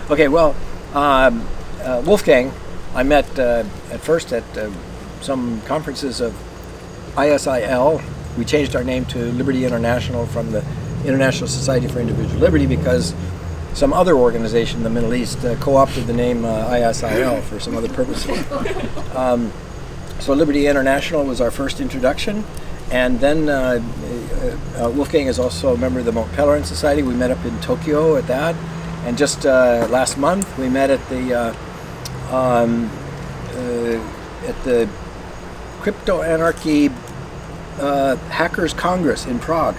Okay, well, Wolfgang, I met at first at some conferences of ISIL. We changed our name to Liberty International from the International Society for Individual Liberty because some other organization in the Middle East co-opted the name ISIL for some other purpose. So Liberty International was our first introduction, and then Wolfgang is also a member of the Mont Pelerin Society. We met up in Tokyo at that, and just last month we met at the Crypto Anarchy Hackers Congress in Prague,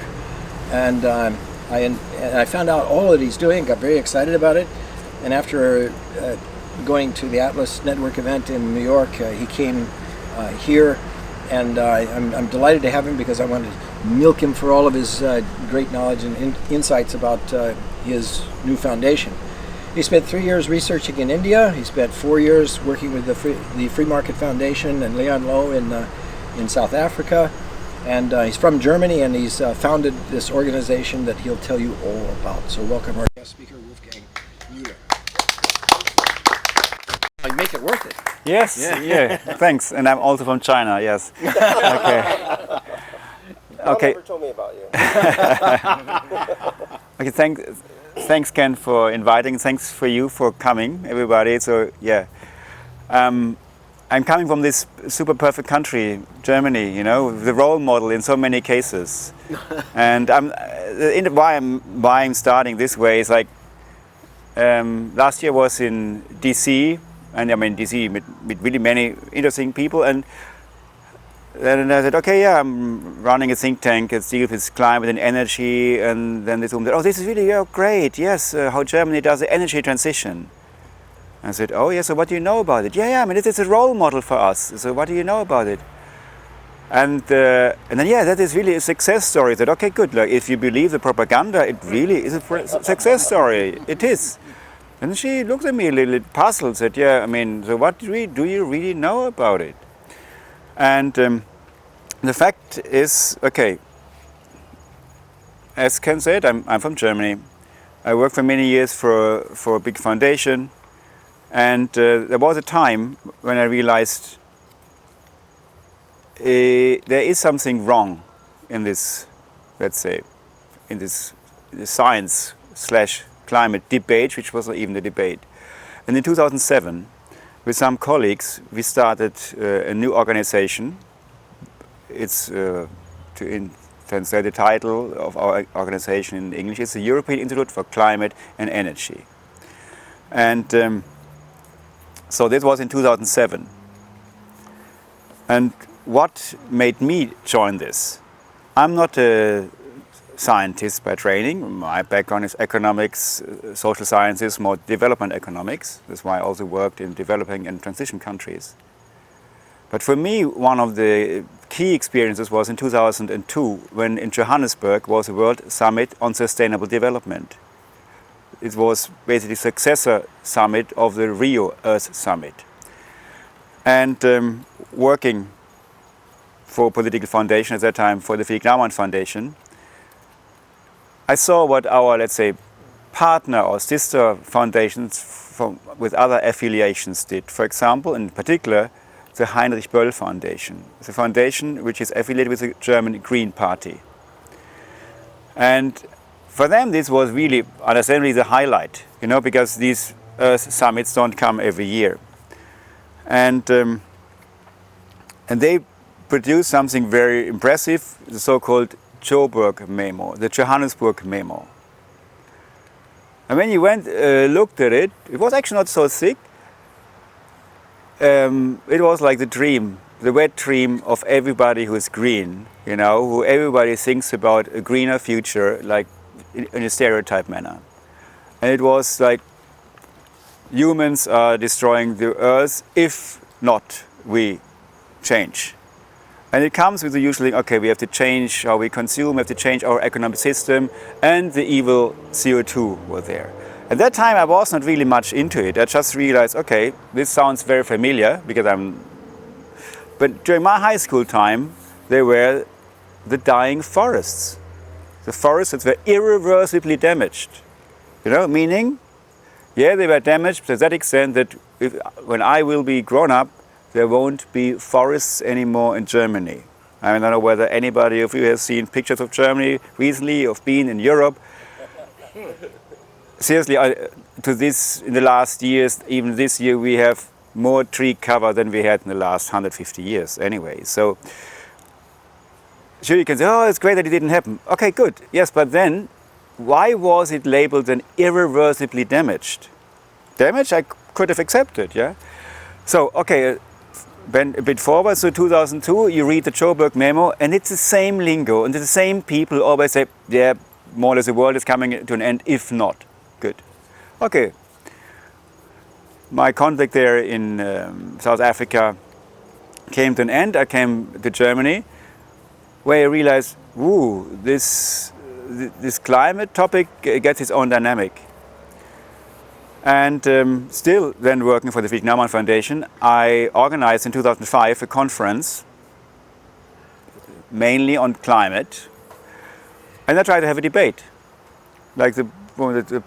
and I found out all that he's doing, got very excited about it, and after going to the Atlas Network event in New York, he came here, and I'm delighted to have him because I wanted to milk him for all of his great knowledge and insights about his new foundation. He spent 3 years researching in India. He spent 4 years working with the Free Market Foundation and Leon Low in South Africa. And he's from Germany, and he's founded this organization that he'll tell you all about. So welcome our guest speaker, Wolfgang Muller. Make it worth it. Yes, yeah, thanks. And I'm also from China, yes. Okay. Okay. Never told me about you. Okay, thanks Ken for inviting. Thanks for you for coming, everybody. So yeah. I'm coming from this super perfect country, Germany, you know, the role model in so many cases. And why I'm starting this way is like, last year was in DC, and I mean DC with really many interesting people, and then I said, okay, yeah, I'm running a think tank that deals with climate and energy, and then this woman said, oh, this is really great, yes, how Germany does the energy transition. I said, oh yeah, so what do you know about it? Yeah, I mean, it's a role model for us. So what do you know about it? And then, yeah, that is really a success story. I said, okay, good. Like, if you believe the propaganda, it really is a success story. It is. And she looked at me a little puzzled, said, yeah, I mean, so what do you really know about it? And the fact is, okay, as Ken said, I'm from Germany. I worked for many years for a big foundation. And there was a time when I realized there is something wrong in this, let's say, in this science/climate debate, which was not even a debate. And in 2007, with some colleagues, we started a new organization. It's, to translate the title of our organization in English, it's the European Institute for Climate and Energy. And so this was in 2007. And what made me join this? I'm not a scientist by training. My background is economics, social sciences, more development economics. That's why I also worked in developing and transition countries. But for me, one of the key experiences was in 2002, when in Johannesburg was a World Summit on Sustainable Development. It was basically the successor summit of the Rio Earth Summit. And working for a political foundation at that time, for the Felix Naumann Foundation, I saw what our, let's say, partner or sister foundations with other affiliations did. For example, in particular, the Heinrich Böll Foundation. It's a foundation which is affiliated with the German Green Party. And for them, this was really, understandably, the highlight, you know, because these Earth summits don't come every year. And they produced something very impressive, the so-called Joburg Memo, the Johannesburg Memo. And when you looked at it, it was actually not so thick. It was like the dream, the wet dream of everybody who is green, you know, who everybody thinks about a greener future, like in a stereotype manner. And it was like humans are destroying the earth if not we change. And it comes with the usual thing, okay, we have to change how we consume, we have to change our economic system, and the evil CO2 were there. At that time I was not really much into it. I just realized, okay, this sounds very familiar because but during my high school time, there were the dying forests. The forests that were irreversibly damaged. You know, meaning Yeah, they were damaged to that extent that when I will be grown up, there won't be forests anymore in Germany. I mean, I don't know whether anybody of you has seen pictures of Germany recently, of being in Europe. Seriously, in the last years, even this year, we have more tree cover than we had in the last 150 years anyway. So, sure, you can say, oh, it's great that it didn't happen. Okay, good. Yes, but then, why was it labeled an irreversibly damaged? Damage I could have accepted, yeah? So, okay, bend a bit forward, so 2002, you read the Joburg memo, and it's the same lingo, and the same people always say, yeah, more or less the world is coming to an end, if not. Good. Okay. My contact there in South Africa came to an end. I came to Germany, where I realized, ooh, this climate topic gets its own dynamic. And still then working for the Friedrich Naumann Foundation, I organized in 2005 a conference mainly on climate. And I tried to have a debate, like the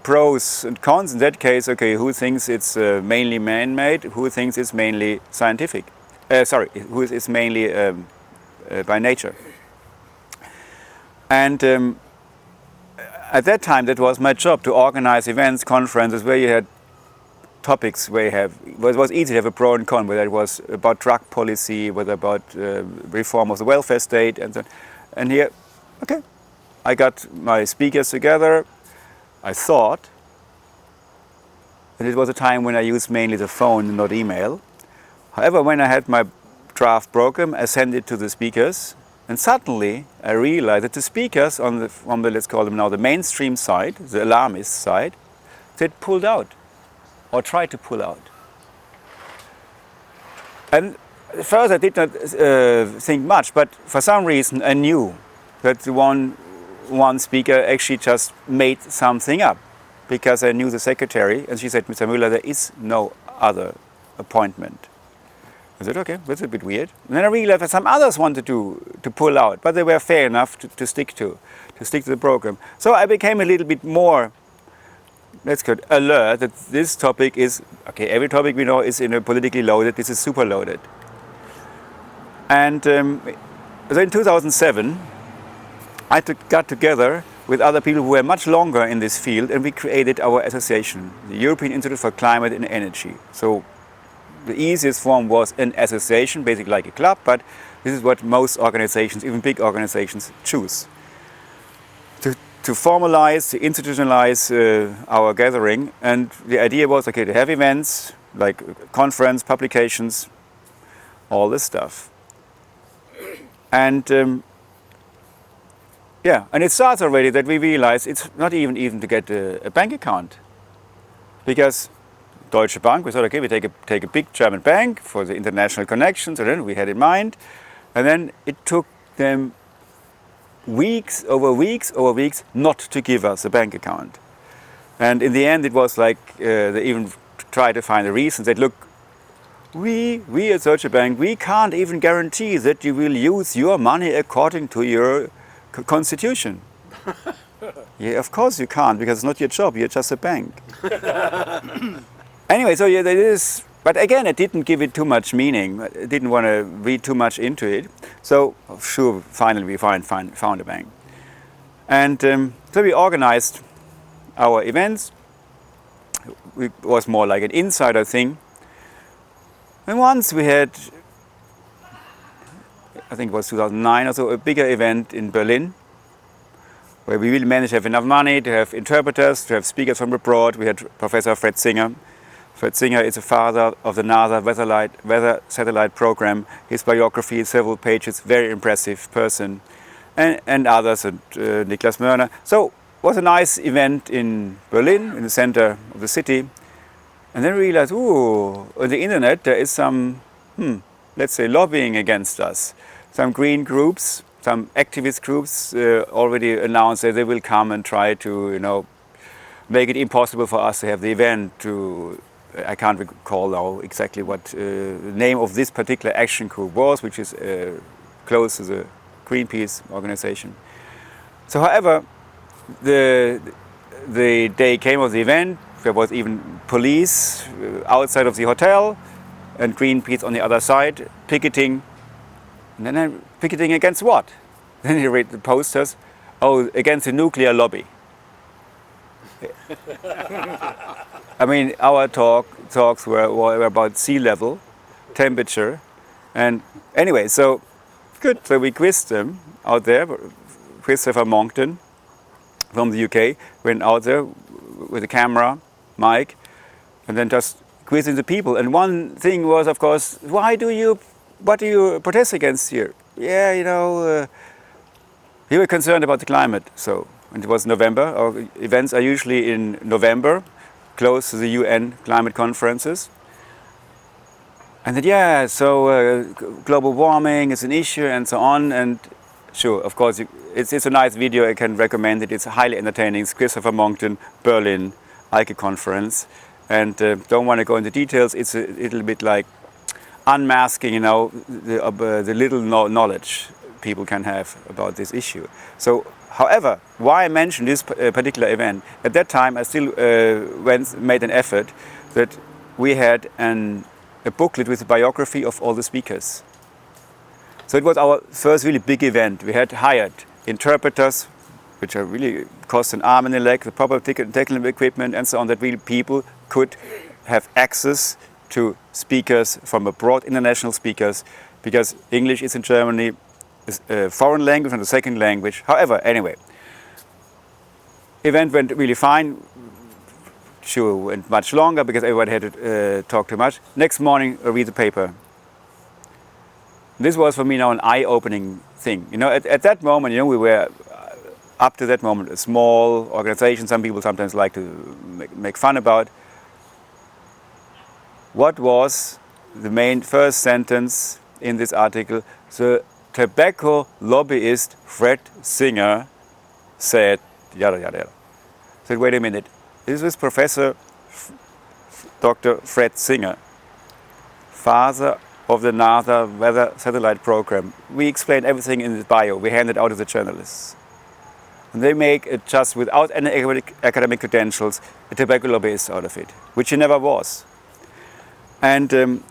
pros and cons in that case. Okay, who thinks it's mainly man-made? Who thinks it's mainly scientific? Who is mainly by nature? And at that time, that was my job, to organize events, conferences, where you had topics where it was easy to have a pro and con, whether it was about drug policy, whether about reform of the welfare state, and so on. And here, okay, I got my speakers together. I thought, and it was a time when I used mainly the phone and not email. However, when I had my draft program, I sent it to the speakers, and suddenly I realized that the speakers on the let's call them now the mainstream side, the alarmist side, they'd pulled out, or tried to pull out. And at first I did not think much, but for some reason I knew that the one speaker actually just made something up, because I knew the secretary, and she said, Mr. Muller, there is no other appointment. I said, okay, that's a bit weird. And then I realized that some others wanted to pull out, but they were fair enough to stick to the program. So I became a little bit more, let's call it, alert that this topic is, okay, every topic we know is politically loaded, this is super loaded. And so in 2007, I got together with other people who were much longer in this field, and we created our association, the European Institute for Climate and Energy. So the easiest form was an association, basically like a club, but this is what most organizations, even big organizations, choose. To formalize, to institutionalize our gathering, and the idea was, okay, to have events, like conference, publications, all this stuff. And yeah, and it starts already that we realize it's not even to get a bank account, because Deutsche Bank, we thought, okay, we take a big German bank for the international connections, and then we had in mind, and then it took them weeks over weeks not to give us a bank account. And in the end, it was like they even tried to find a reason. They said, look, we at Deutsche Bank, we can't even guarantee that you will use your money according to your constitution. Yeah, of course you can't, because it's not your job, you're just a bank. Anyway, so yeah, that is, but again, I didn't give it too much meaning. I didn't want to read too much into it. So, sure, finally we found a bank. And so we organized our events. It was more like an insider thing. And once we had, I think it was 2009 or so, a bigger event in Berlin, where we really managed to have enough money, to have interpreters, to have speakers from abroad. We had Professor Fred Singer. Fred Singer is the father of the NASA weather satellite program. His biography is several pages, very impressive person, and others, and Niklas Mörner. So it was a nice event in Berlin, in the center of the city. And then we realized, ooh, on the internet there is some, let's say, lobbying against us. Some green groups, some activist groups already announced that they will come and try to, make it impossible for us to have the event. I can't recall now exactly what the name of this particular action group was, which is close to the Greenpeace organization. So, however, the day came of the event, there was even police outside of the hotel and Greenpeace on the other side picketing. And then picketing against what? Then you read the posters, oh, against the nuclear lobby. I mean, our talks were about sea level, temperature, and anyway, so good. So we quizzed them out there. Christopher Monckton from the UK went out there with a camera, mic, and then just quizzing the people. And one thing was, of course, what do you protest against here? Yeah, we were concerned about the climate. So, and it was November. Our events are usually in November, close to the UN climate conferences. And then, yeah, so global warming is an issue and so on. And sure, of course, it's a nice video. I can recommend it. It's highly entertaining. It's Christopher Monckton, Berlin, ICE conference. And don't want to go into details. It's a little bit like unmasking, the little knowledge people can have about this issue. So, however, why I mentioned this particular event, at that time I still made an effort that we had a booklet with a biography of all the speakers. So it was our first really big event. We had hired interpreters, which are really cost an arm and a leg, the proper technical equipment and so on, that really people could have access to speakers from abroad, international speakers, because English is in Germany is a foreign language and a second language. However, anyway, event went really fine. Sure, went much longer because everyone had to talk too much. Next morning, I read the paper. This was for me now an eye-opening thing. At that moment, we were up to that moment a small organization. Some people sometimes like to make fun about. What was the main first sentence in this article? The tobacco lobbyist Fred Singer said, yada yada yada. I said, wait a minute, this is Professor Dr. Fred Singer, father of the NASA weather satellite program. We explained everything in his bio. We handed out to the journalists. And they make it just without any academic credentials, a tobacco lobbyist out of it, which he never was. And and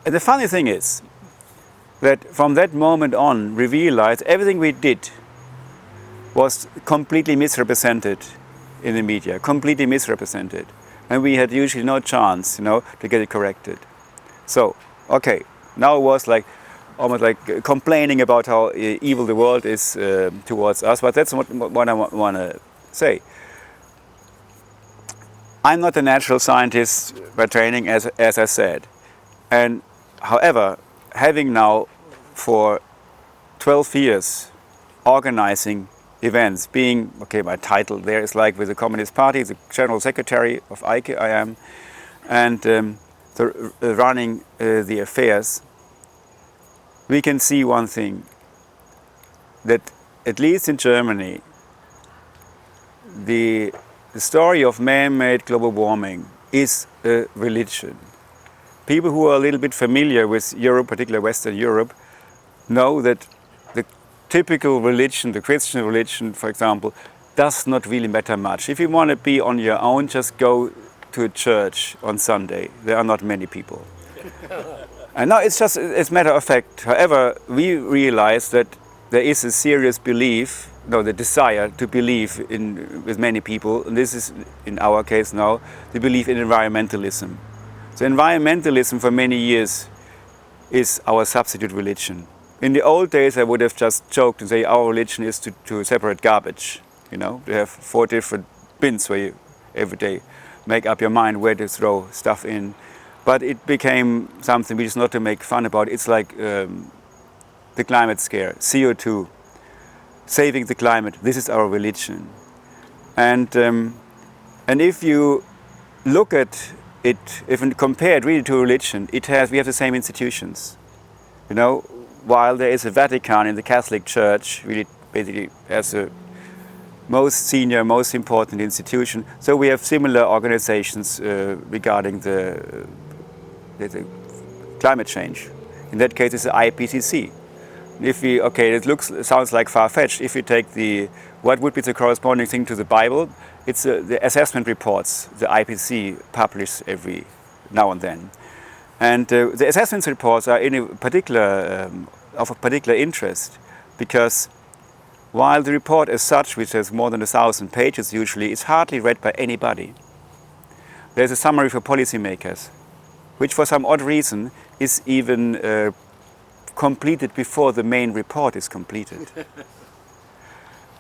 the funny thing is that from that moment on, we realized everything we did was completely misrepresented in the media, completely misrepresented. And we had usually no chance, to get it corrected. So, okay, now it was almost like complaining about how evil the world is towards us, but that's what I want to say. I'm not a natural scientist by training, as I said. And however, having now for 12 years organizing events, being, my title there is like with the Communist Party, the General Secretary of ICE I am, and running the affairs, we can see one thing, that at least in Germany, the story of man-made global warming is a religion. People who are a little bit familiar with Europe, particularly Western Europe, know that the typical religion, the Christian religion, for example, does not really matter much. If you want to be on your own, just go to a church on Sunday. There are not many people. And now it's a matter of fact. However, we realize that there is a serious belief, the desire to believe with many people, and this is, in our case now, the belief in environmentalism. So environmentalism for many years is our substitute religion. In the old days I would have just joked and say our religion is to separate garbage. To have 4 different bins where you every day make up your mind where to throw stuff in. But it became something which is not to make fun about. It's like the climate scare, CO2, saving the climate. This is our religion. And if you look at it, if you compare it really to religion, we have the same institutions. While there is a Vatican in the Catholic Church, really basically as the most senior, most important institution, so we have similar organizations regarding the climate change. In that case, it's the IPCC. It sounds like far-fetched. If you take what would be the corresponding thing to the Bible, it's the assessment reports the IPC publish every now and then. And the assessment reports are in a particular, of a particular interest, because while the report as such, which has more than 1,000 pages usually, is hardly read by anybody, there's a summary for policymakers, which for some odd reason is even completed before the main report is completed.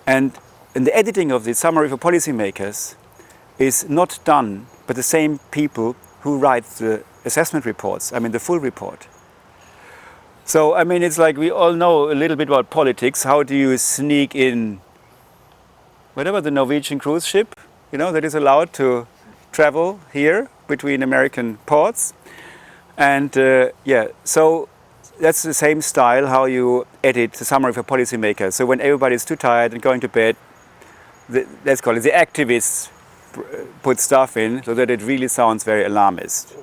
And the editing of the summary for policymakers is not done by the same people who write the assessment reports, I mean the full report. So, I mean, it's like we all know a little bit about politics. How do you sneak in whatever, the Norwegian cruise ship, you know, that is allowed to travel here between American ports? And yeah, so that's the same style how you edit the summary for policymakers. So when everybody's too tired and going to bed, let's call it the activists put stuff in so that it really sounds very alarmist.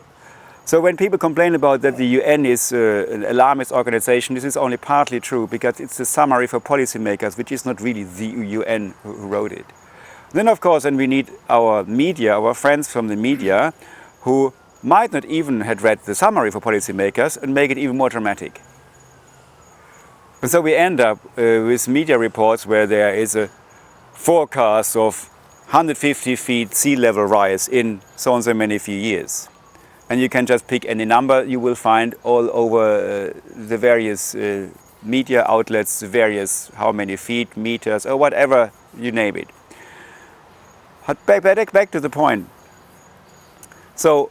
So when people complain about that the UN is an alarmist organization, this is only partly true, because it's the summary for policymakers, which is not really the UN who wrote it. Then of course, and we need our media, our friends from the media, who might not even have read the summary for policymakers and make it even more dramatic. And so we end up with media reports where there is a forecast of 150 feet sea level rise in so and so many few years. And you can just pick any number you will find all over the various media outlets, the various how many feet, meters, or whatever you name it. But back to the point. So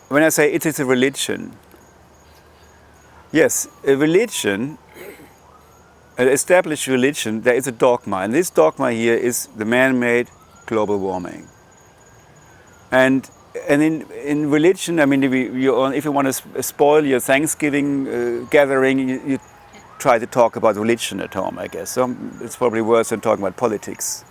when I say it is a religion, yes, a religion, an established religion, there is a dogma. And this dogma here is the man-made global warming. And in religion, I mean, if you want to spoil your Thanksgiving gathering, you try to talk about religion at home, I guess. So it's probably worse than talking about politics.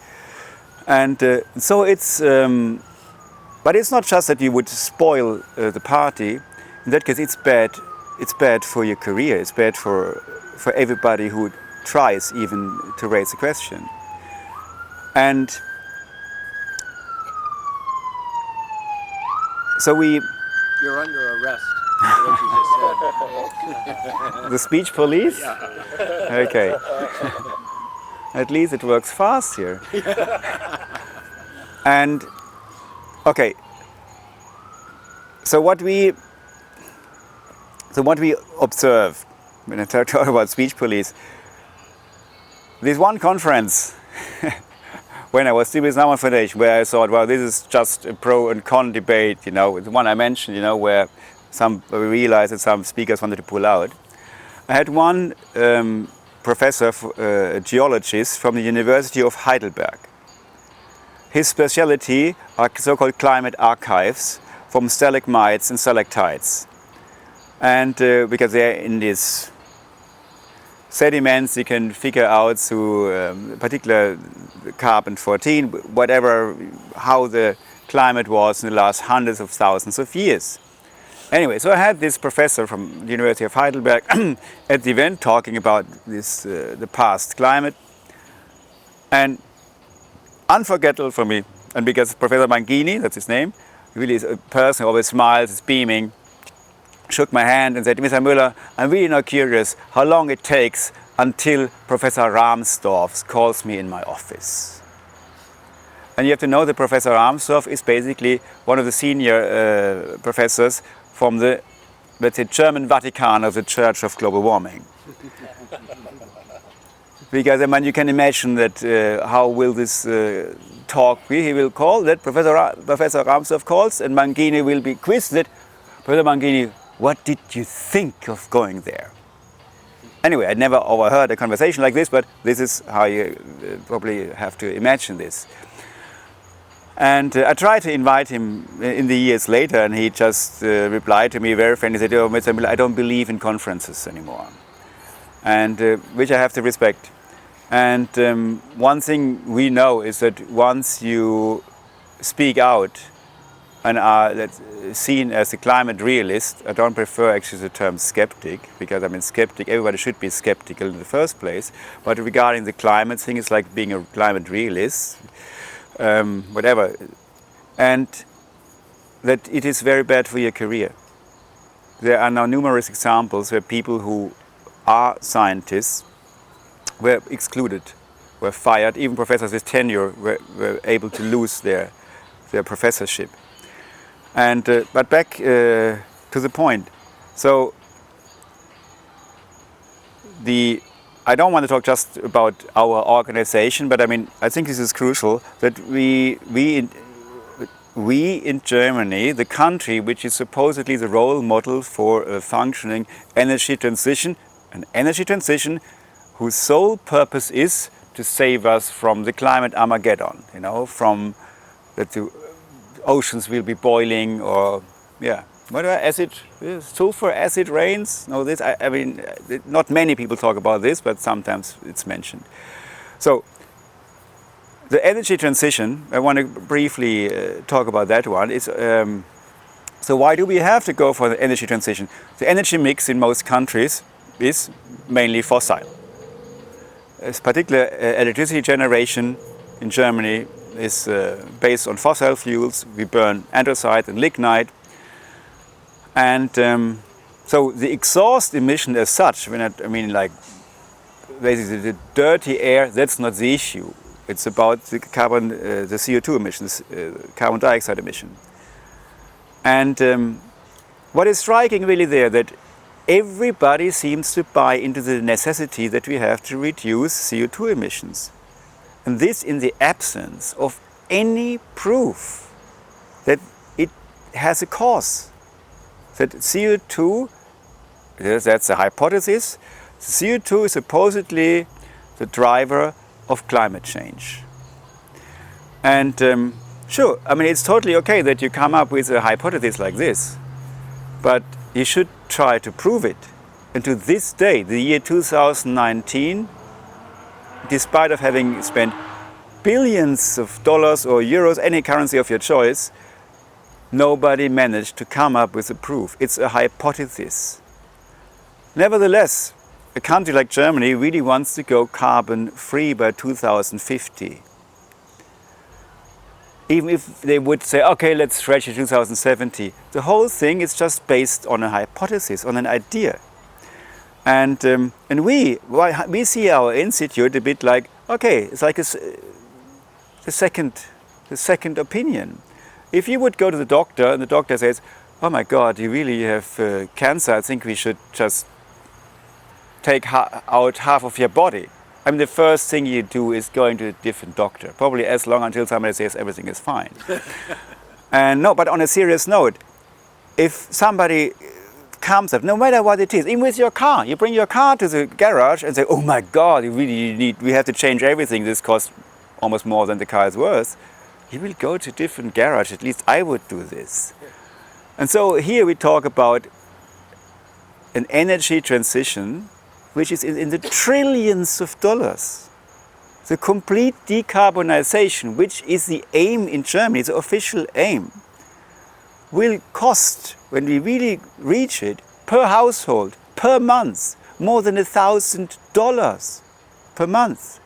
And so it's, but it's not just that you would spoil the party. In that case, it's bad. It's bad for your career. It's bad for everybody who tries even to raise a question. And so You're under arrest. What you just said. the speech police? Yeah. Okay. At least it works fast here. And, okay. So what we observe when I talk about speech police, this one conference when I was still with Salon Foundation, where I thought, well, this is just a pro and con debate, you know, the one I mentioned, you know, where we realized that some speakers wanted to pull out. I had one professor, a geologist from the University of Heidelberg. His specialty are so-called climate archives from stalagmites and stalactites. And because they're in these sediments, you can figure out through particular carbon-14, whatever, how the climate was in the last hundreds of thousands of years. Anyway, so I had this professor from the University of Heidelberg at the event talking about this, the past climate. And unforgettable for me, and because Professor Mangini, that's his name, really is a person who always smiles, is beaming, shook my hand and said, Mr. Muller, I'm really now curious how long it takes until Professor Rahmstorf calls me in my office. And you have to know that Professor Rahmstorf is basically one of the senior professors from the, let's say, German Vatican of the Church of Global Warming. Because I mean, you can imagine that how will this talk be? He will call that Professor Rahmstorf calls, and Mangini will be quizzed that, Professor Mangini, what did you think of going there? Anyway, I never overheard a conversation like this, but this is how you probably have to imagine this. And I tried to invite him in the years later, and he just replied to me very friendly, said, oh, Mr. Muller, I don't believe in conferences anymore. And which I have to respect. And one thing we know is that once you speak out and are seen as a climate realist, I don't prefer actually the term skeptic, because I mean skeptic, everybody should be skeptical in the first place. But regarding the climate thing, it's like being a climate realist. whatever, and that it is very bad for your career. There are now numerous examples where people who are scientists were excluded, were fired. Even professors with tenure were able to lose their professorship. And but back to the point. So I don't want to talk just about our organization, but I mean I think this is crucial that we in Germany, the country which is supposedly the role model for a functioning energy transition, an energy transition whose sole purpose is to save us from the climate Armageddon, you know, from that the oceans will be boiling, or acid, sulfur acid rains. No, this I mean, not many people talk about this, but sometimes it's mentioned. So the energy transition, I want to briefly talk about that one. So why do we have to go for the energy transition? The energy mix in most countries is mainly fossil. This particular electricity generation in Germany is based on fossil fuels. We burn anthracite and lignite. And so the exhaust emission as such, I mean like basically the dirty air, that's not the issue. It's about the the CO2 emissions, carbon dioxide emission. And what is striking really there, that everybody seems to buy into the necessity that we have to reduce CO2 emissions. And this in the absence of any proof that it has a cause. That CO2, that's a hypothesis, CO2 is supposedly the driver of climate change. And sure, I mean, it's totally okay that you come up with a hypothesis like this, but you should try to prove it. And to this day, the year 2019, despite of having spent billions of dollars or euros, any currency of your choice, nobody managed to come up with a proof. It's a hypothesis. Nevertheless, a country like Germany really wants to go carbon-free by 2050. Even if they would say, okay, let's stretch to 2070. The whole thing is just based on a hypothesis, on an idea. And we see our institute a bit like, okay, it's like the second opinion. If you would go to the doctor and the doctor says, oh my God, you really have cancer, I think we should just take out half of your body. I mean, the first thing you do is going to a different doctor, probably as long until somebody says everything is fine. And no, but on a serious note, if somebody comes up, no matter what it is, even with your car, you bring your car to the garage and say, oh my God, we have to change everything, this costs almost more than the car is worth, you will go to a different garage, at least I would do this. And so here we talk about an energy transition which is in the trillions of dollars. The complete decarbonization, which is the aim in Germany, the official aim, will cost, when we really reach it, per household, per month, more than $1,000 per month.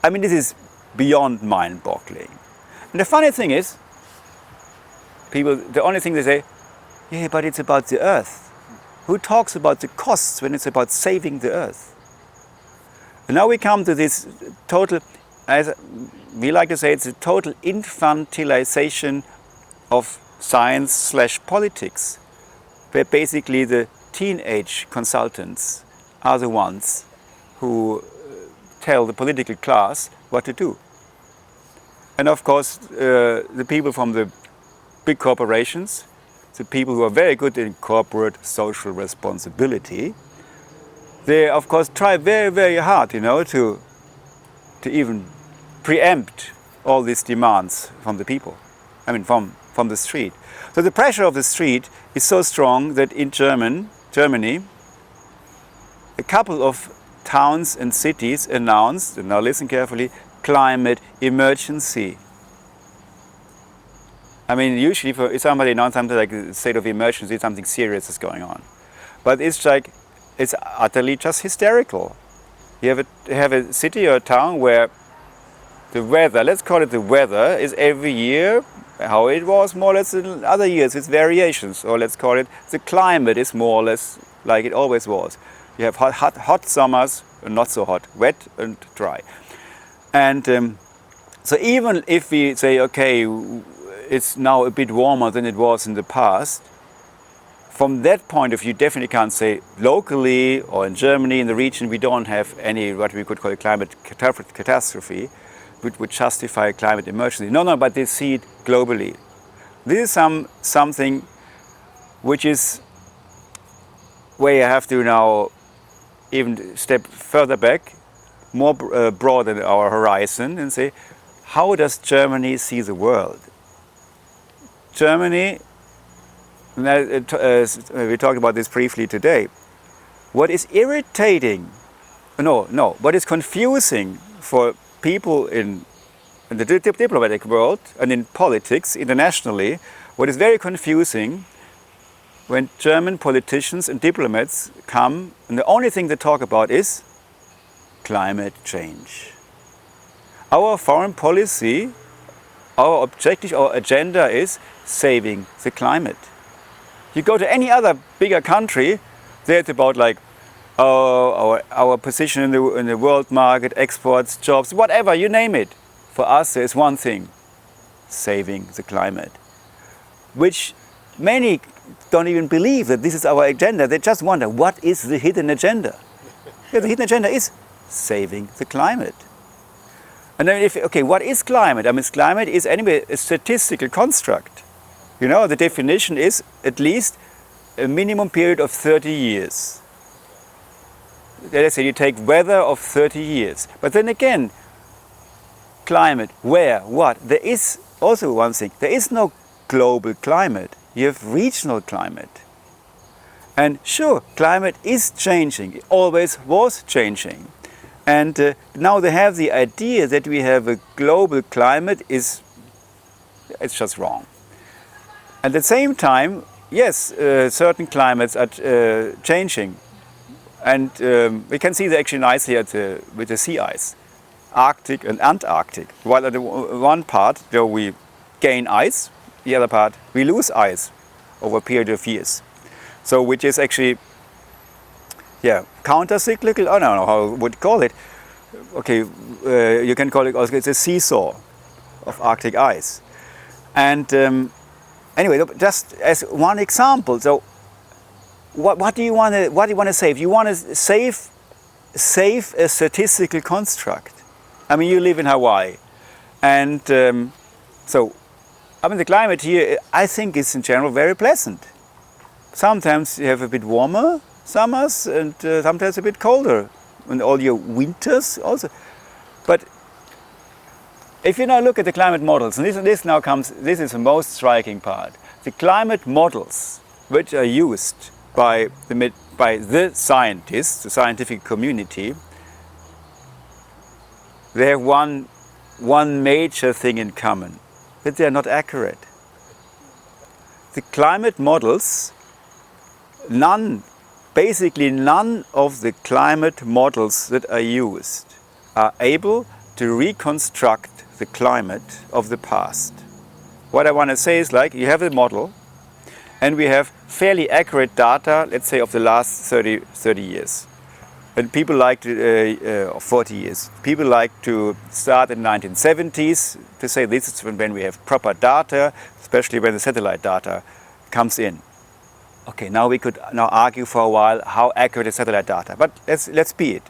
I mean, this is beyond mind-boggling. And the funny thing is, people, the only thing they say, yeah, but it's about the earth. Who talks about the costs when it's about saving the earth? And now we come to this total, as we like to say, it's a total infantilization of science/politics, where basically the teenage consultants are the ones who tell the political class what to do. And of course, the people from the big corporations, the people who are very good in corporate social responsibility, they of course try very, very hard, you know, to even preempt all these demands from the people. I mean, from the street. So the pressure of the street is so strong that in Germany, a couple of towns and cities announced, and now listen carefully, climate emergency. I mean, usually if somebody announced something like a state of emergency, something serious is going on. But it's like, it's utterly just hysterical. You have a city or a town where the weather, let's call it the weather, is every year how it was more or less in other years with variations. Or let's call it the climate is more or less like it always was. You have hot summers and not so hot, wet and dry. And so even if we say, okay, it's now a bit warmer than it was in the past, from that point of view, definitely can't say locally or in Germany, in the region, we don't have any what we could call a climate catastrophe, which would justify a climate emergency. No, but they see it globally. This is something which is where you have to now even step further back, more broaden our horizon and say, how does Germany see the world? Germany, we talked about this briefly today. What is irritating, what is confusing for people in the diplomatic world and in politics internationally, what is very confusing when German politicians and diplomats come and the only thing they talk about is climate change. Our foreign policy, our objective, our agenda is saving the climate. You go to any other bigger country, there it's about like our position in the world market, exports, jobs, whatever, you name it. For us, there is one thing, saving the climate, which many don't even believe that this is our agenda. They just wonder, what is the hidden agenda? Yeah, the hidden agenda is saving the climate. And then what is climate? I mean, climate is anyway a statistical construct. You know, the definition is at least a minimum period of 30 years. Let's say you take weather of 30 years. But then again, climate, where, what? There is also one thing. There is no global climate. You have regional climate. And sure, climate is changing. It always was changing. And now they have the idea that we have a global climate it's just wrong. At the same time, yes, certain climates are changing. And we can see that actually nicely with the sea ice, Arctic and Antarctic. While at the one part, though we gain ice, the other part, we lose ice over a period of years. So which is actually, counter-cyclical, I don't know how I would call it. Okay, you can call it also, it's a seesaw of Arctic ice. And anyway, just as one example, so what do you want to save? You want to save a statistical construct. I mean, you live in Hawaii, and so I mean the climate here, I think, is in general very pleasant. Sometimes you have a bit warmer summers and sometimes a bit colder, and all your winters also. But if you now look at the climate models, and this is the most striking part. The climate models which are used by the scientists, the scientific community, they have one major thing in common, that they are not accurate. The climate models, basically none of the climate models that are used are able to reconstruct the climate of the past. What I want to say is, like, you have a model and we have fairly accurate data, let's say of the last 30 years. And people like to, or 40 years, people like to start in the 1970s to say this is when we have proper data, especially when the satellite data comes in. Okay, now we could argue for a while how accurate is satellite data, but let's be it.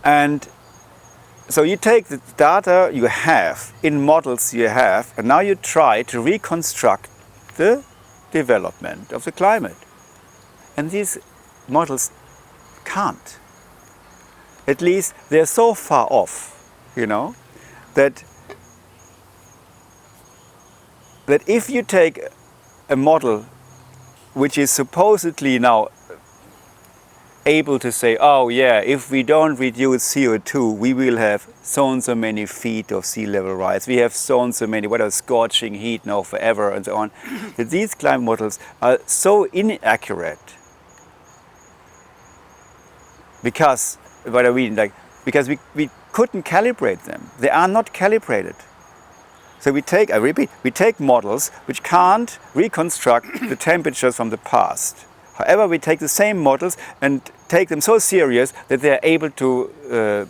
And so you take the data you have, in models you have, and now you try to reconstruct the development of the climate. And these models can't. At least they're so far off, that if you take a model which is supposedly now able to say, oh yeah, if we don't reduce CO2, we will have so and so many feet of sea level rise. We have so and so many, scorching heat now forever and so on. That these climate models are so inaccurate. Because, because we couldn't calibrate them. They are not calibrated. So we take, I repeat, we take models which can't reconstruct the temperatures from the past. However, we take the same models and take them so serious that they are able to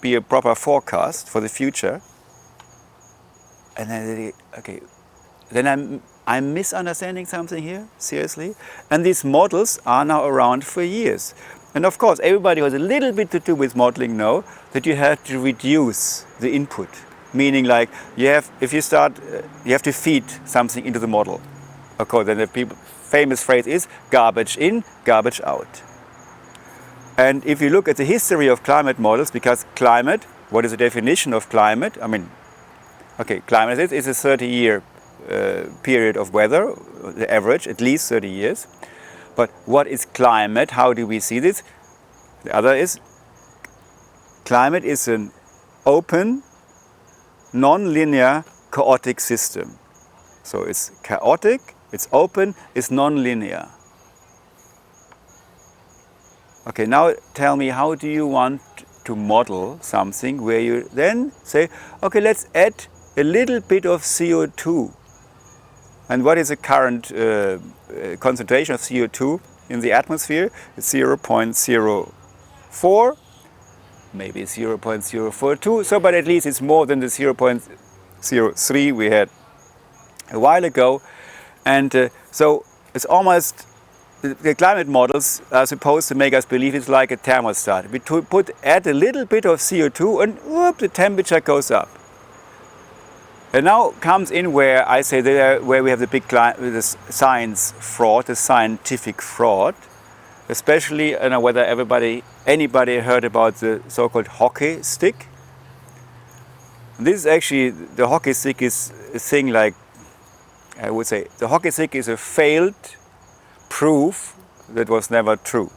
be a proper forecast for the future. And then, okay, then I'm misunderstanding something here, seriously. And these models are now around for years. And of course, everybody who has a little bit to do with modeling know that you have to reduce the input. Meaning, like, if you start, you have to feed something into the model. Of course, then the famous phrase is garbage in, garbage out. And if you look at the history of climate models, because climate, what is the definition of climate? I mean, okay, climate is a 30-year period of weather, the average, at least 30 years. But what is climate? How do we see this? The other is, climate is an open, non-linear, chaotic system. So it's chaotic, it's open, it's non-linear. Okay, now tell me, how do you want to model something where you then say, okay, let's add a little bit of CO2. And what is the current concentration of CO2 in the atmosphere? It's 0.04, maybe 0.042. So, but at least it's more than the 0.03 we had a while ago. And so it's almost, the climate models are supposed to make us believe it's like a thermostat. We add a little bit of CO2 and whoop, the temperature goes up. And now comes in where I say where we have the big the science fraud, the scientific fraud. Especially, I don't know whether anybody heard about the so-called hockey stick. This is actually, the hockey stick is a thing like, I would say, the hockey stick is a failed proof that was never true.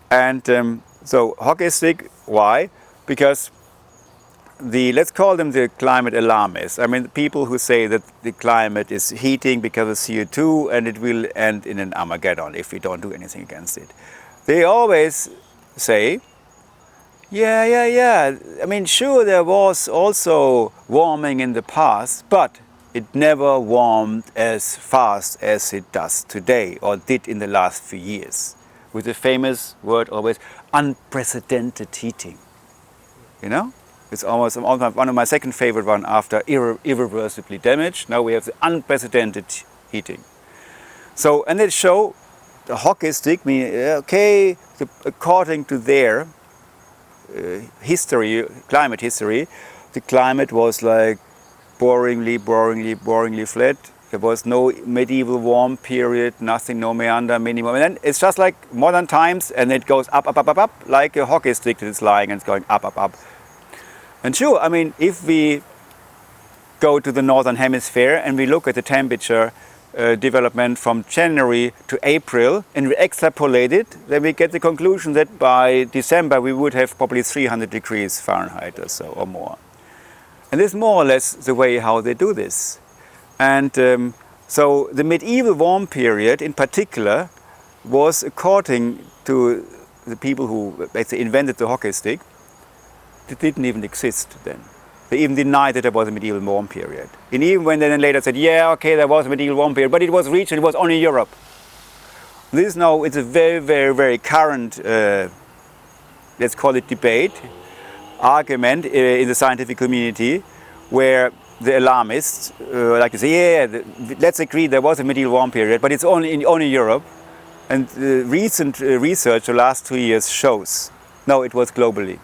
And so hockey stick, why? Because let's call them the climate alarmists. I mean, the people who say that the climate is heating because of CO2 and it will end in an Armageddon if we don't do anything against it. They always say, yeah. I mean, sure, there was also warming in the past, but it never warmed as fast as it does today or did in the last few years. With the famous word always, unprecedented heating. You know? It's almost one of my second favorite one after irreversibly damaged. Now we have the unprecedented heating. So, and they show the hockey stick, okay, according to their history, climate history, the climate was like boringly flat. There was no medieval warm period, nothing, no meander, minimum. And then it's just like modern times, and it goes up, like a hockey stick that is lying and it's going up. And sure, I mean, if we go to the northern hemisphere and we look at the temperature development from January to April and we extrapolate it, then we get the conclusion that by December we would have probably 300 degrees Fahrenheit or so, or more. And this is more or less the way how they do this. And so the medieval warm period in particular was, according to the people who basically invented the hockey stick, it didn't even exist then. They even denied that there was a medieval warm period. And even when they then later said, yeah, okay, there was a medieval warm period, but it was regional, it was only Europe. This now, it's a very current, let's call it debate, argument in the scientific community, where the alarmists like to say, yeah, let's agree there was a medieval warm period, but it's only in Europe. And recent research the last 2 years shows, no, it was globally.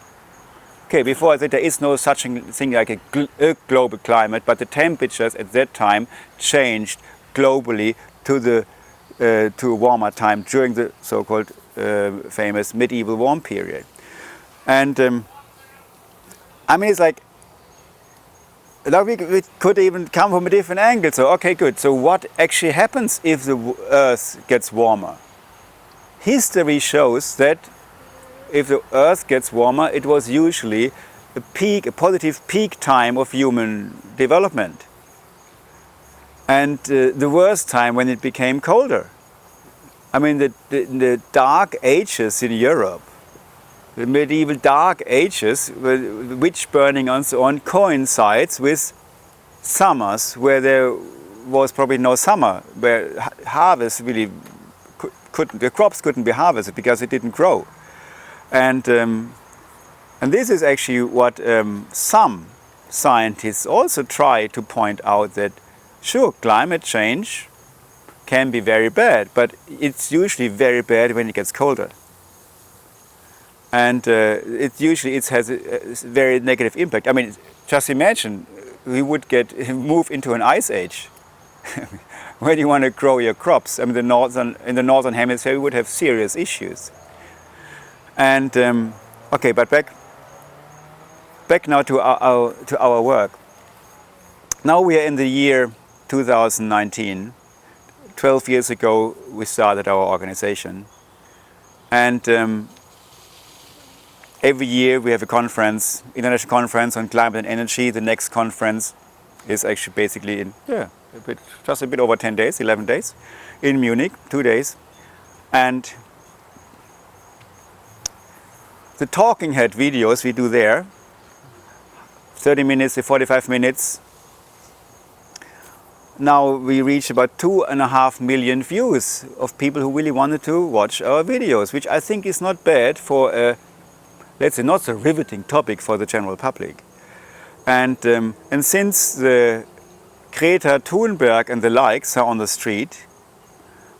Okay, before that there is no such thing like a global climate, but the temperatures at that time changed globally to a warmer time during the so-called famous medieval warm period. And I mean, it's like, now we could even come from a different angle. So, okay, good. So what actually happens if the Earth gets warmer? History shows that if the Earth gets warmer, it was usually a positive peak time of human development. And the worst time when it became colder. I mean, the dark ages in Europe, the medieval dark ages, witch burning and so on, coincides with summers where there was probably no summer, where harvest really the crops couldn't be harvested because it didn't grow. And this is actually what some scientists also try to point out, that sure, climate change can be very bad, but it's usually very bad when it gets colder. And it has a very negative impact. I mean, just imagine we would move into an ice age. Where do you want to grow your crops? I mean, in the northern hemisphere, we would have serious issues. And okay, but back now to our work. Now we are in the year 2019. 12 years ago, we started our organization, and every year we have a conference, international conference on climate and energy. The next conference is actually basically in just a bit over 10 days, 11 days, in Munich, 2 days. And the talking head videos we do there, 30 minutes to 45 minutes, now we reach about 2.5 million views of people who really wanted to watch our videos, which I think is not bad for a, let's say, not so riveting topic for the general public. And since the Greta Thunberg and the likes are on the street,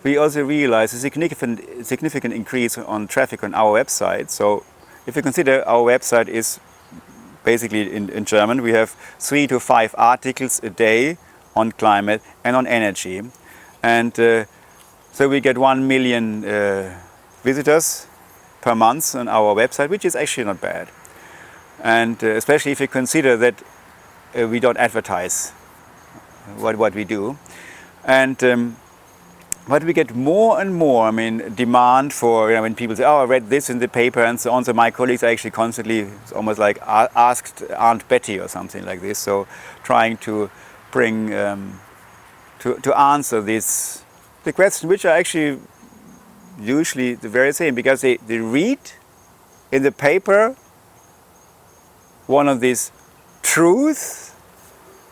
we also realize a significant increase on traffic on our website. So if you consider our website is basically in German, we have 3 to 5 articles a day on climate and on energy. And so we get 1 million visitors per month on our website, which is actually not bad. And especially if you consider that we don't advertise what we do. And but we get more and more, I mean, demand for, when people say, oh, I read this in the paper and so on. So my colleagues actually constantly, it's almost like asked Aunt Betty or something like this. So trying to bring, to answer the question, which are actually usually the very same, because they read in the paper one of these truths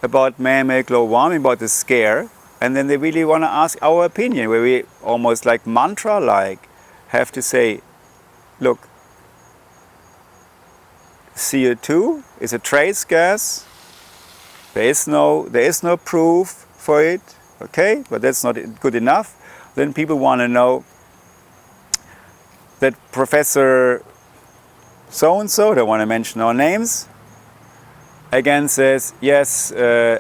about man-made global warming, about the scare, and then they really want to ask our opinion, where we almost like mantra-like have to say, look, CO2 is a trace gas. There is no proof for it, okay, but that's not good enough. Then people want to know that Professor so-and-so, don't want to mention our names, again says, yes,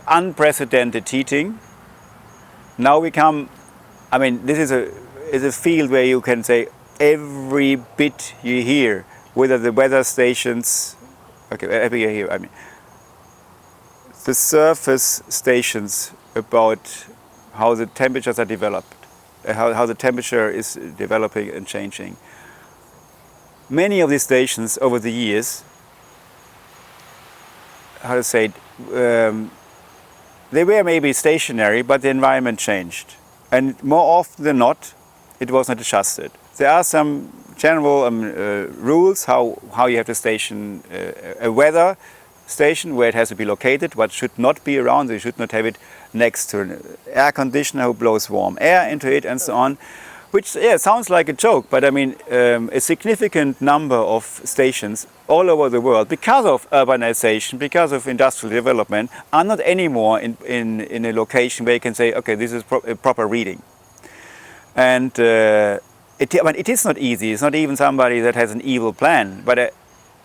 unprecedented heating. Now we come, I mean, this is a field where you can say every bit you hear, whether the weather stations, okay, every year here, I mean, the surface stations about how the temperatures are developed, how the temperature is developing and changing. Many of these stations over the years, how to say it, they were maybe stationary, but the environment changed. And more often than not, it was not adjusted. There are some general rules how you have to station a weather station, where it has to be located, what should not be around. You should not have it next to an air conditioner who blows warm air into it and so on. Which, yeah, sounds like a joke, but I mean, a significant number of stations all over the world, because of urbanization, because of industrial development, are not anymore in a location where you can say, okay, this is a proper reading. And it is not easy. It's not even somebody that has an evil plan, but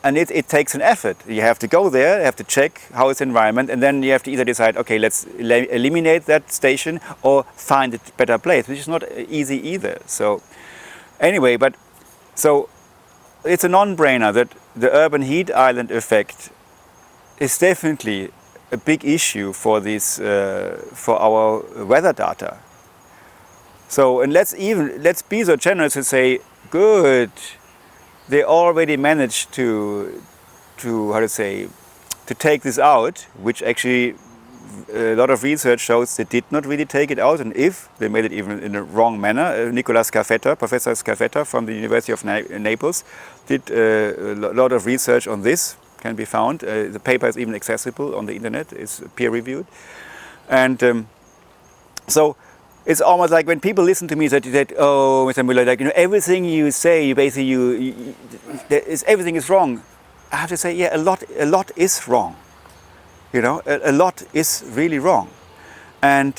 and it takes an effort. You have to go there, you have to check how it's environment, and then you have to either decide, okay, let's eliminate that station or find a better place, which is not easy either. So anyway, so it's a non-brainer that the urban heat island effect is definitely a big issue for for our weather data. So, and let's be so generous to say, good, they already managed to take this out, which actually a lot of research shows they did not really take it out, and if they made it even in a wrong manner. Professor Scafetta from the University of Naples did a lot of research on this, can be found. The paper is even accessible on the internet, it's peer-reviewed. And so it's almost like when people listen to me that oh, Mr. Muller, like, everything you say, basically everything is wrong. I have to say, yeah, a lot is wrong. A lot is really wrong. And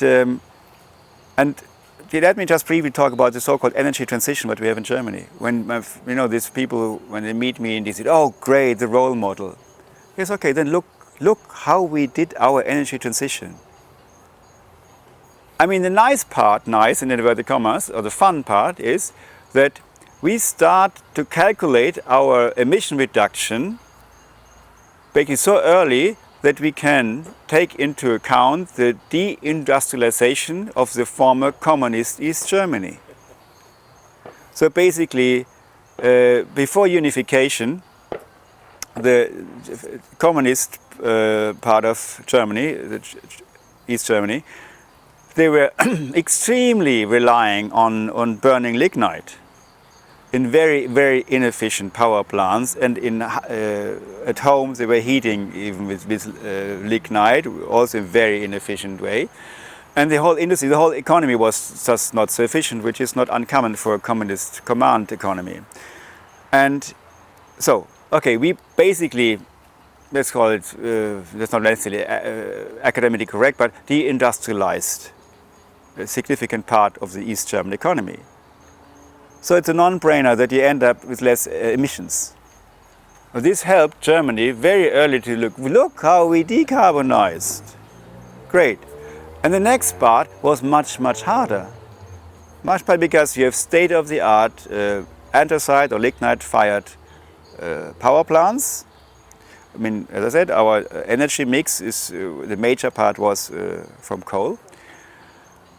let me just briefly talk about the so-called energy transition that we have in Germany. When these people, when they meet me and they say, "Oh, great, the role model." Yes, okay, then look how we did our energy transition. I mean, the nice part, in inverted commas, or the fun part is that we start to calculate our emission reduction basically so early that we can take into account the deindustrialization of the former communist East Germany. So basically, before unification, the communist part of Germany, East Germany, they were extremely relying on burning lignite in very, very inefficient power plants, and at home they were heating even with lignite, also in a very inefficient way. And the whole industry, the whole economy was just not so efficient, which is not uncommon for a communist command economy. And so, okay, we basically, let's call it, that's not necessarily academically correct, but deindustrialized a significant part of the East German economy. So it's a non-brainer that you end up with less emissions. This helped Germany very early to look how we decarbonized. Great. And the next part was much, much harder. Much harder because you have state-of-the-art anthracite or lignite-fired power plants. I mean, as I said, our energy mix is, the major part was from coal.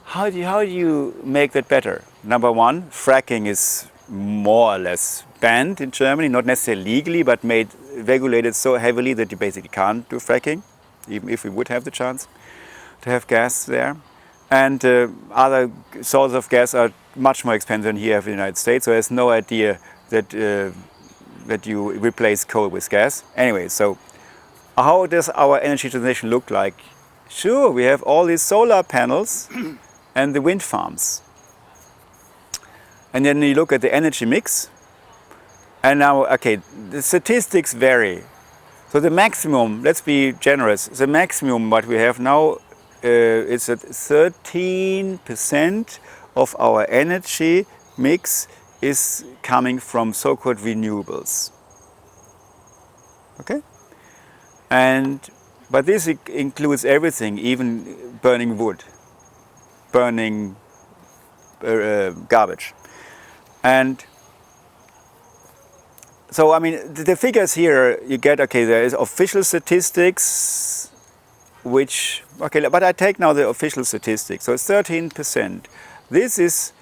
How do you make that better? Number one, fracking is more or less banned in Germany, not necessarily legally, but regulated so heavily that you basically can't do fracking, even if we would have the chance to have gas there. And other sources of gas are much more expensive than here in the United States, so there's no idea that you replace coal with gas. Anyway, so how does our energy transition look like? Sure, we have all these solar panels and the wind farms. And then you look at the energy mix, and now, okay, the statistics vary. So the maximum, let's be generous, the maximum what we have now is that 13% of our energy mix is coming from so-called renewables. Okay? But this includes everything, even burning wood, burning garbage. And so, I mean, the figures here you get, okay, there is official statistics, which, okay, but I take now the official statistics. So it's 13%. This is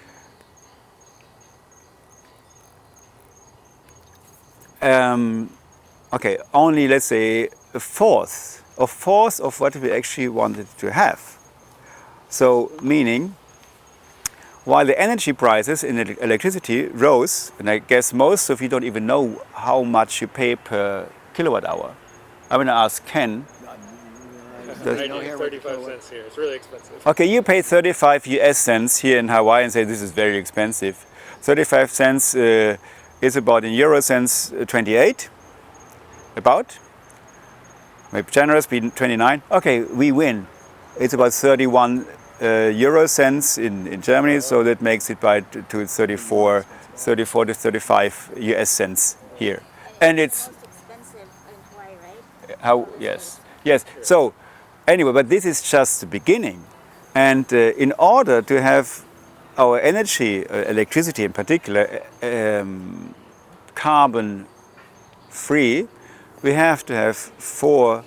okay, only, let's say, a fourth of what we actually wanted to have. So, meaning, while the energy prices in electricity rose, and I guess most of you don't even know how much you pay per kilowatt hour. I'm going to ask Ken. I know 35 cents here. It's really expensive. Okay, you pay 35 US cents here in Hawaii and say this is very expensive. 35 cents is about in euro cents 28, about. Maybe generous, be 29. Okay, we win. It's about 31 euro cents in Germany, so that makes it by to 34 to 35 US cents here. And it's most expensive in Hawaii, right? how, yes. So anyway, but this is just the beginning. And in order to have our energy, electricity in particular, carbon free, we have to have four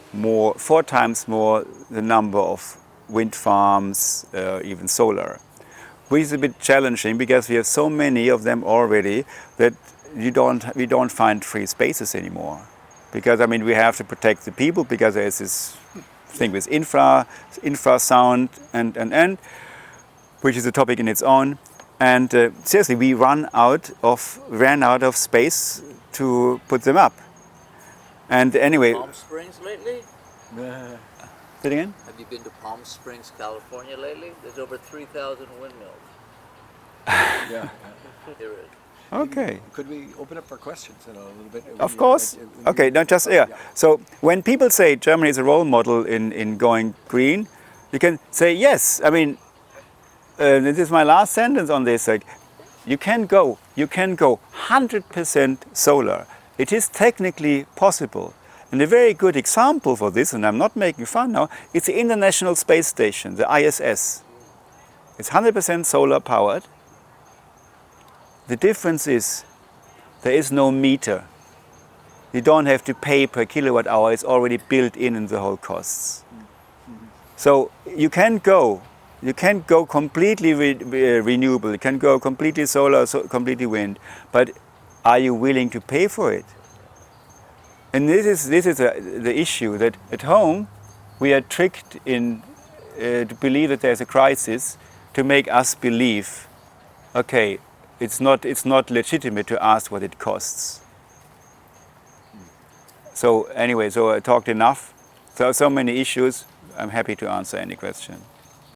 times more the number of wind farms, even solar, which is a bit challenging because we have so many of them already that we don't find free spaces anymore. Because I mean, we have to protect the people because there is this thing with infrasound and which is a topic in its own. And seriously, we ran out of space to put them up. And anyway, Palm Springs lately? say it again? Have you been to Palm Springs, California lately? There's over 3,000 windmills. Yeah. There is. Okay. Could we open up for questions in a little bit? Of course. Okay, not just yeah. So when people say Germany is a role model in going green, you can say yes. I mean, this is my last sentence on this. Like, you can go 100% solar. It is technically possible. And a very good example for this, and I'm not making fun now, it's the International Space Station, the ISS. It's 100% solar powered. The difference is there is no meter. You don't have to pay per kilowatt hour. It's already built in the whole costs. So you can go completely renewable. You can go completely solar, completely wind. But are you willing to pay for it? And this is the issue, that at home we are tricked in to believe that there's a crisis, to make us believe, okay, it's not legitimate to ask what it costs. So anyway, so I talked enough. So many issues. I'm happy to answer any question.